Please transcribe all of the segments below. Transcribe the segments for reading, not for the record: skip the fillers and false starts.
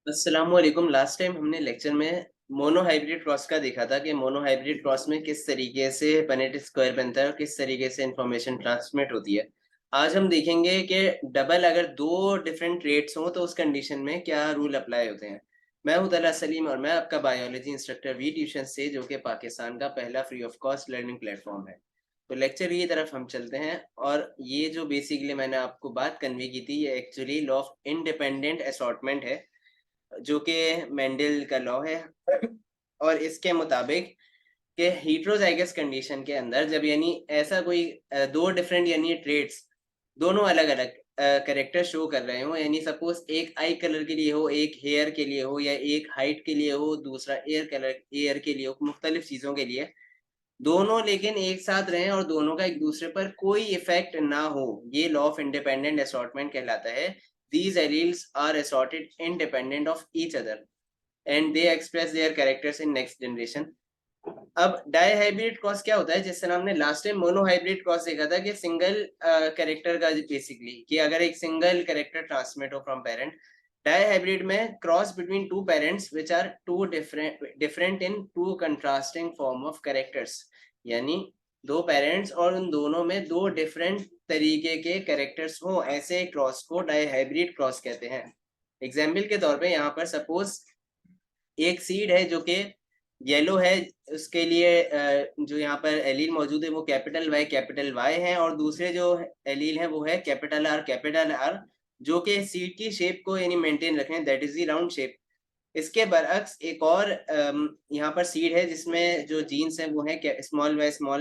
अस्सलाम वालेकुम। Last time हमने लेक्चर में मोनो हाइब्रिड क्रॉस का देखा था कि मोनो हाइब्रिड क्रॉस में किस तरीके से पनेट स्क्वायर बनता है और किस तरीके से इंफॉर्मेशन ट्रांसमिट होती है। आज हम देखेंगे कि डबल अगर दो डिफरेंट ट्रेड्स हों तो उस कंडीशन में क्या रूल अप्लाई होते हैं। मैं हूं तला सलीम और मैं आपका बायोलॉजी इंस्ट्रक्टर वी ट्यूशन से, जो कि पाकिस्तान का पहला free of cost learning platform है। तो लेक्चर की तरफ हम चलते हैं। और ये जो बेसिकली मैंने आपको बात कन्वे की थी, ये actually law of independent assortment है, जो कि मेंडल का लॉ है। और इसके मुताबिक कि हीट्रोजाइगस कंडीशन के अंदर जब यानी ऐसा कोई दो डिफरेंट यानी ट्रेड्स दोनों अलग अलग करेक्टर शो कर रहे हो, यानी सपोज एक आई कलर के लिए हो, एक हेयर के लिए हो, या एक हाइट के लिए हो, दूसरा एयर के लिए हो, मुख्तलिफ चीज़ों के लिए दोनों लेकिन एक साथ रहें और दोनों का एक दूसरे पर कोई इफेक्ट ना हो, ये लॉ ऑफ इंडिपेंडेंट असॉर्टमेंट कहलाता है। These alleles are assorted independent of each other and they express their characters in next generation. अब डाई हाइब्रिड क्रॉस क्या होता है? जिस तरह हमने last time monohybrid cross देखा था कि सिंगल कैरेक्टर का बेसिकली, कि अगर एक सिंगल कैरेक्टर ट्रांसमिट हो फ्रॉम पेरेंट, डाई हाइब्रिड में cross between two parents which are two different in two contrasting form of characters, यानी दो पेरेंट्स और उन दोनों में दो डिफरेंट तरीके के कैरेक्टर्स हो, ऐसे क्रॉस को डाई हाइब्रिड क्रॉस कहते हैं। एग्जाम्पल के तौर पे यहाँ पर सपोज एक सीड है जो कि येलो है, उसके लिए जो यहाँ पर एलील मौजूद है वो कैपिटल वाई है, और दूसरे जो एलील है वो है कैपिटल आर, जो कि सीड की शेप को यानी मेंटेन रखें, that is the round shape. इसके बरअक्स एक और यहाँ पर सीड है जिसमें जो जीन्स है वो है स्मॉल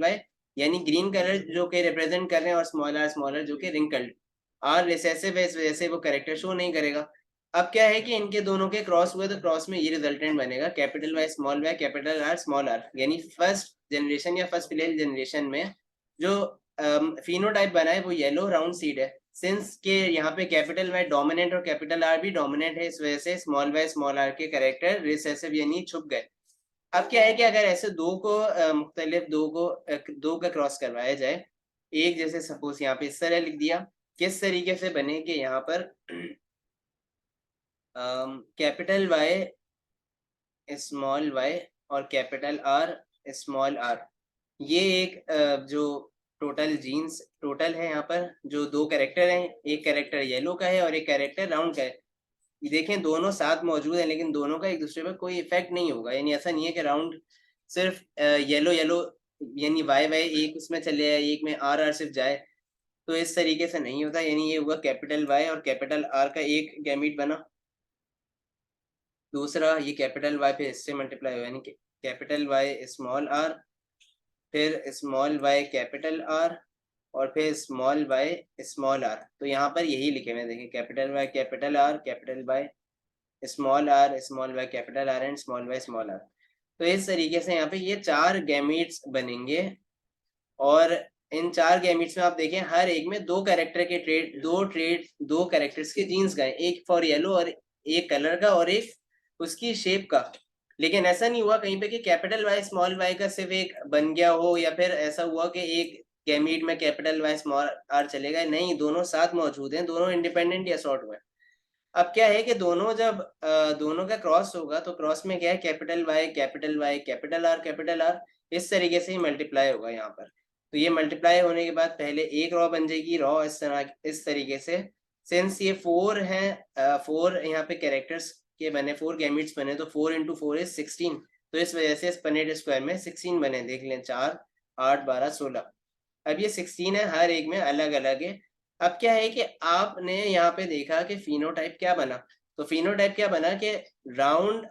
वाई, यानी ग्रीन कलर जो कि रिप्रेजेंट कर रहे हैं, और स्मॉल आर जो कि रिंकल्ड। आर रिसेसिव है, इस वजह से वो करेक्टर शो नहीं करेगा। अब क्या है कि इनके दोनों के क्रॉस हुए तो क्रॉस में ये रिजल्टेंट बनेगा Y capital R small R, यानी फर्स्ट जनरेशन या फर्स्ट फिलेल जनरेशन में जो फिनोटाइप बना है वो येलो राउंड सीड है। सिंस के यहाँ पे कैपिटल वाई डोमिनेंट और कैपिटल आर भी डोमिनेंट है, इस वजह से स्मॉल आर के कैरेक्टर रिसेसिव यानी छुप गए। अब क्या है कि अगर ऐसे दो को मुख्तलिफ दो का क्रॉस करवाया जाए, एक जैसे सपोज यहाँ पे इस तरह लिख दिया, किस तरीके से बने कि यहाँ पर कैपिटल वाई स्मॉल वाई और कैपिटल आर स्मॉल आर, ये एक जो टोटल है यहाँ पर जो दो कैरेक्टर हैं, एक कैरेक्टर येलो का है और एक कैरेक्टर राउंड का है। ये देखें दोनों साथ मौजूद हैं लेकिन दोनों का एक दूसरे पर कोई इफेक्ट नहीं होगा, यानी ऐसा नहीं है कि राउंड सिर्फ येलो येलो यानी वाई वाई एक उसमें चले जाए, एक में आर आर सिर्फ जाए, तो इस तरीके से नहीं होता। यानी ये हुआ कैपिटल वाई और कैपिटल आर का एक गैमीट बना, दूसरा ये कैपिटल वाई पे इससे मल्टीप्लाई हुआ, यानी कैपिटल वाई स्मॉल आर, फिर स्मॉल वाई कैपिटल आर, और फिर स्मॉल वाई स्मॉल आर। तो यहाँ पर यही लिखे हुए देखें, capital Y capital R, capital Y small Y capital R and small R. तो इस तरीके से यहाँ पे ये चार गैमीट्स बनेंगे, और इन चार गैमीट्स में आप देखें हर एक में दो कैरेक्टर्स के जीन्स गए, एक फॉर येलो और एक कलर का और एक उसकी शेप का। लेकिन ऐसा नहीं हुआ कहीं पे कि कैपिटल वाई स्मॉल वाई का सिर्फ एक बन गया हो, या फिर ऐसा हुआ कि एक गैमीट में कैपिटल वाई स्मॉल आर चले गए, नहीं, दोनों साथ मौजूद हैं, दोनों इंडिपेंडेंट या सॉर्ट हुए। अब क्या है कि दोनों का क्रॉस होगा तो क्रॉस में क्या है, वाई कैपिटल आर, इस तरीके से ही मल्टीप्लाई होगा यहाँ पर। तो ये मल्टीप्लाई होने के बाद पहले एक रॉ बन जाएगी, रॉ इस तरीके से। सिंस ये फोर है, फोर यहाँ पे कैरेक्टर्स के बने, फोर गैमिट्स बने, तो 4 × 4 = 16। तो इस वजह से इस पनेट स्क्वायर में 16 बने, देख लें, 4 8 12 16। अब ये 16 है, हर एक में अलग अलग है। अब क्या है कि आपने यहाँ पे देखा कि फिनोटाइप क्या बना, तो फिनोटाइप क्या बना कि राउंड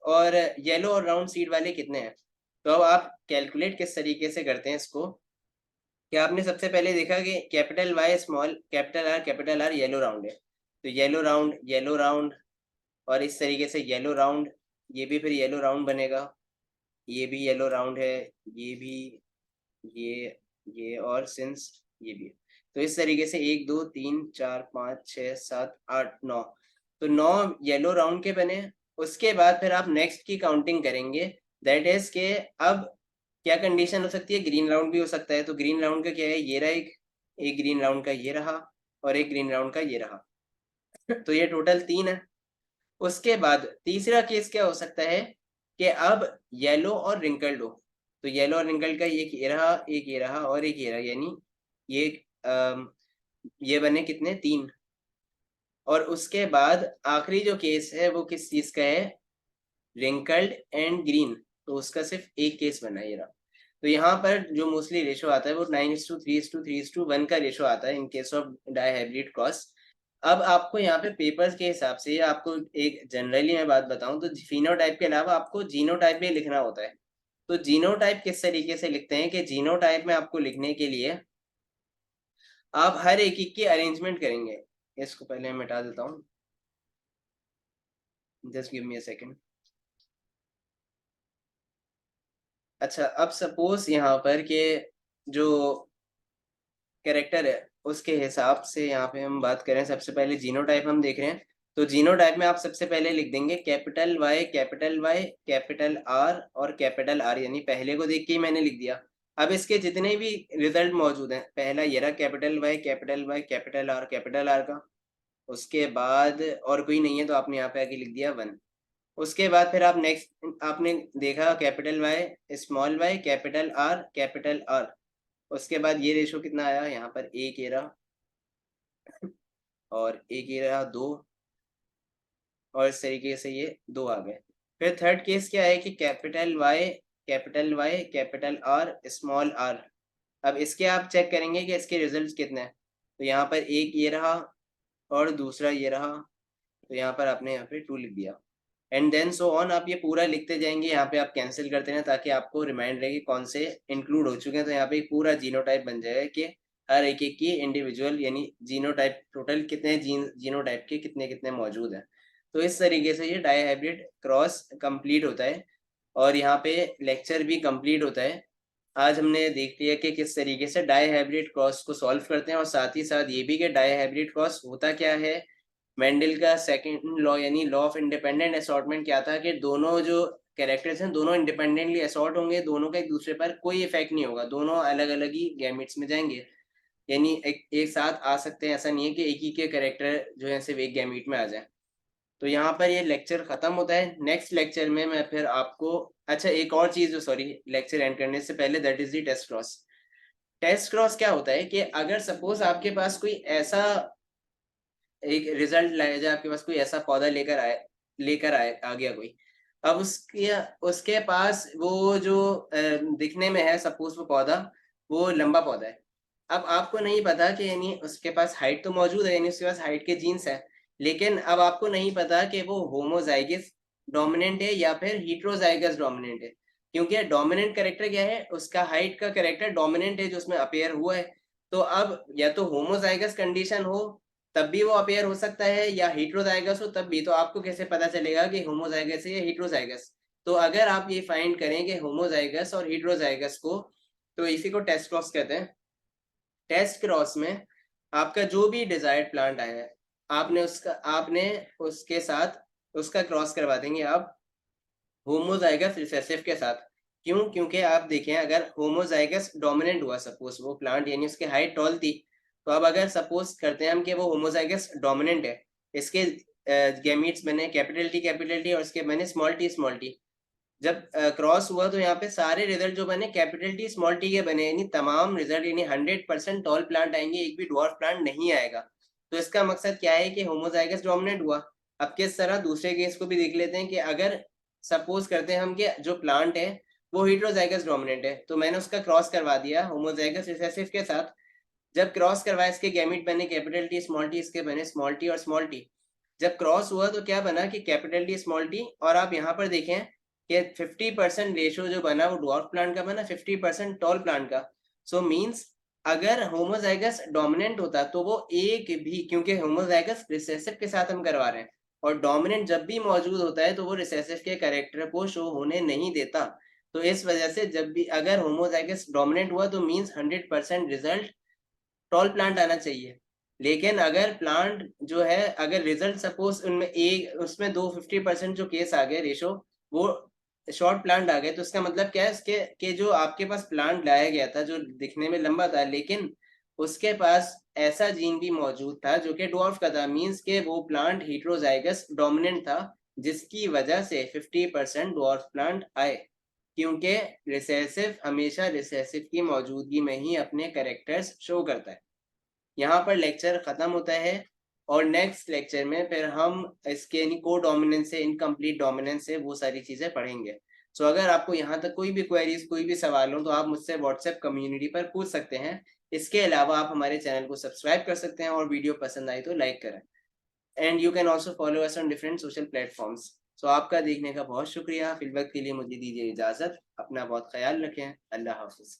और येलो और राउंड सीड वाले कितने हैं। तो अब आप कैलकुलेट किस तरीके से करते हैं इसको, कि आपने सबसे पहले देखा कि capital Y small capital R yellow round है, तो येलो राउंड और इस तरीके से येलो राउंड, ये भी फिर येलो राउंड बनेगा, ये भी येलो राउंड है, ये भी, ये और सिंस ये भी है। तो इस तरीके से 1 2 3 4 5 6 7 8 9, तो 9 येलो राउंड के बने। उसके बाद फिर आप नेक्स्ट की काउंटिंग करेंगे, दैट इज के अब क्या कंडीशन हो सकती है, ग्रीन राउंड भी हो सकता है। तो ग्रीन राउंड का क्या है, ये रहा, एक ग्रीन राउंड का ये रहा, और एक ग्रीन राउंड का ये रहा। तो ये टोटल 3 है। उसके बाद तीसरा केस क्या हो सकता है कि अब येलो और रिंकल्ड हो, तो येलो और रिंकल्ड का एक ये रहा, एक ये रहा और एक ये रहा, यानी ये बने कितने, 3। और उसके बाद आखिरी जो केस है वो किस चीज का है, रिंकल्ड एंड ग्रीन, तो उसका सिर्फ एक केस बना ये रहा। तो यहाँ पर जो मोस्टली रेशो आता है वो 9:3:3:1 का रेशो आता है in case of dihybrid cross. अब आपको यहाँ पे पेपर्स के हिसाब से आपको एक जनरली मैं बात बताऊं तो फिनोटाइप के अलावा आपको जीनोटाइप भी लिखना होता है। तो जीनोटाइप किस तरीके से लिखते हैं कि जीनोटाइप में आपको लिखने के लिए आप हर एक की अरेंजमेंट करेंगे। इसको पहले मैं मिटा देता हूँ, just give me a second. अच्छा, अब सपोज यहाँ पर के जो कैरेक्टर है उसके हिसाब से यहाँ पे हम बात करें, सबसे पहले जीनोटाइप हम देख रहे हैं। तो जीनोटाइप में आप सबसे पहले लिख देंगे कैपिटल वाई, कैपिटल आर और कैपिटल आर, यानी पहले को देख के ही मैंने लिख दिया। अब इसके जितने भी रिजल्ट मौजूद हैं, पहला ये रहा कैपिटल वाई, कैपिटल आर का। उसके बाद और कोई नहीं है तो आपने यहाँ पे आके लिख दिया 1। उसके बाद फिर आप नेक्स्ट आपने देखा capital Y, small Y, capital R. उसके बाद ये रेशो कितना आया, यहाँ पर एक ये रहा और एक ये रहा 2, और इस तरीके से ये 2 आ गए। फिर थर्ड केस क्या है कि कैपिटल आर, स्मॉल आर। अब इसके आप चेक करेंगे कि इसके रिजल्ट्स कितने हैं। तो यहाँ पर एक ये रहा और दूसरा ये रहा, तो यहाँ पर आपने यहाँ पे 2 लिख दिया एंड देन सो ऑन। आप ये पूरा लिखते जाएंगे, यहाँ पे आप कैंसिल करते हैं ताकि आपको रिमाइंड रहे कि कौन से इंक्लूड हो चुके हैं। तो यहाँ पे पूरा जीनोटाइप बन जाएगा कि हर एक की इंडिविजुअल, यानी जीनोटाइप टोटल कितने जीनोटाइप के कितने कितने मौजूद हैं। तो इस तरीके से ये डाइहाइब्रिड क्रॉस कंप्लीट होता है और यहाँ पे लेक्चर भी कंप्लीट होता है। आज हमने देख लिया कि किस तरीके से डाइहाइब्रिड क्रॉस को सॉल्व करते हैं और साथ ही साथ ये भी कि डाइहाइब्रिड क्रॉस होता क्या है। मेंडल का सेकंड लॉ यानी लॉ ऑफ इंडिपेंडेंट असॉर्टमेंट क्या था कि दोनों जो कैरेक्टर्स हैं दोनों इंडिपेंडेंटली असॉर्ट होंगे, दोनों का एक दूसरे पर कोई इफेक्ट नहीं होगा, दोनों अलग अलग ही गैमेट्स में जाएंगे, यानी एक साथ आ सकते हैं। ऐसा नहीं है कि एक ही के कैरेक्टर जो है सिर्फ एक गैमेट में आ जाए। तो यहाँ पर ये लेक्चर खत्म होता है। नेक्स्ट लेक्चर में मैं फिर आपको, अच्छा एक और चीज, सॉरी लेक्चर एंड करने से पहले, that is the test cross. Test cross क्या होता है कि अगर सपोज आपके पास कोई ऐसा एक रिजल्ट लाया जाए, आपके पास कोई ऐसा पौधा लेकर आए आ गया कोई। अब उसके उसके पास वो जो दिखने में है, सपोज वो पौधा वो लंबा पौधा है। अब आपको नहीं पता कि यानी उसके पास हाइट तो मौजूद है, यानी उसके पास हाइट के जीन्स है, लेकिन अब आपको नहीं पता कि वो होमोजाइगस डोमिनेंट है या फिर हीट्रोजाइगस डोमिनेंट है। क्योंकि डोमिनेंट कैरेक्टर क्या है, उसका हाइट का कैरेक्टर डोमिनेंट है जो उसमें अपेयर हुआ है। तो अब या तो होमोजाइगस कंडीशन हो तब भी वो अपेयर हो सकता है, या हीट्रोजाइगस हो तब भी। तो आपको कैसे पता चलेगा कि होमोजाइगस है या हीट्रोजाइगस। तो अगर आप ये फाइंड करें कि होमोजाइगस और हीट्रोजाइगस को, तो इसी को टेस्ट क्रॉस कहते हैं। टेस्ट क्रॉस में आपका जो भी डिजायर्ड प्लांट आया है, आपने उसके साथ उसका क्रॉस करवा देंगे आप होमोजाइगस रिसेसिव के साथ। क्यों? क्योंकि आप देखें अगर होमोजाइगस डोमिनेंट हुआ सपोज वो प्लांट, यानी उसकी हाइट टॉल थी, तो अब अगर सपोज करते हैं हम कि वो होमोजाइगस डोमिनेंट है, इसके गैमीट्स बने कैपिटल टी और इसके बने स्मॉल टी। जब क्रॉस हुआ तो यहाँ पे सारे रिजल्ट जो बने कैपिटल टी स्मॉल टी के बने, यानी तमाम रिजल्ट, यानी 100% टॉल प्लांट आएंगे, एक भी ड्वार्फ प्लांट नहीं आएगा। तो इसका मकसद क्या है कि होमोजाइगस डोमिनेंट हुआ। अब किस तरह, दूसरे केस को भी देख लेते हैं कि अगर सपोज करते हैं हम कि जो प्लांट है वो हीट्रोजाइगस डोमिनेंट है, तो मैंने उसका क्रॉस करवा दिया होमोजाइगस रिसेसिव के साथ। जब क्रॉस करवाया इसके गैमीट बने कैपिटल टी स्मॉल टी, इसके बने स्मॉल टी और स्मॉल टी। जब क्रॉस हुआ तो क्या बना कि कैपिटल टी स्मॉल टी, और आप यहाँ पर देखें कि 50% रेशो जो बना वो ड्वार्फ प्लांट का बना, 50% टॉल प्लांट का। सो मींस अगर होमोजाइगस डोमिनेंट होता तो वो एक भी, क्योंकि होमोजाइगस रिसेसिव के साथ हम करवा रहे हैं और डोमिनेंट जब भी मौजूद होता है तो वो रिसेसिव के कैरेक्टर को शो होने नहीं देता। तो इस वजह से जब भी अगर होमोजाइगस डोमिनेंट हुआ तो मींस 100% रिजल्ट टॉल प्लांट आना चाहिए। लेकिन अगर प्लांट जो है, अगर रिजल्ट सपोज उनमें एक उसमें 50% जो केस आ गए रेशो वो शॉर्ट प्लांट आ गए, तो इसका मतलब क्या है इसके कि जो आपके पास प्लांट लाया गया था जो दिखने में लंबा था, लेकिन उसके पास ऐसा जीन भी मौजूद था जो कि ड्वार्फ का था, मींस के वो प्लांट हीट्रोजाइगस डोमिनेंट था जिसकी वजह से 50% डॉर्फ प्लांट आए, क्योंकि रिसेसिव हमेशा रिसेसिव की मौजूदगी में ही अपने कैरेक्टर्स शो करता है। यहाँ पर लेक्चर खत्म होता है और नेक्स्ट लेक्चर में फिर हम इसके को डोमिनेंस से, इनकम्प्लीट डोमिनेंस से वो सारी चीजें पढ़ेंगे। सो अगर आपको यहाँ तक कोई भी क्वेरीज, कोई भी सवाल हो तो आप मुझसे व्हाट्सएप कम्युनिटी पर पूछ सकते हैं। इसके अलावा आप हमारे चैनल को सब्सक्राइब कर सकते हैं और वीडियो पसंद आई तो लाइक करें। And you can also follow us on different social platforms. So आपका देखने का बहुत शुक्रिया। फिलहाल के लिए मुझे दीजिए इजाजत। अपना बहुत ख्याल रखें। अल्लाह हाफिज।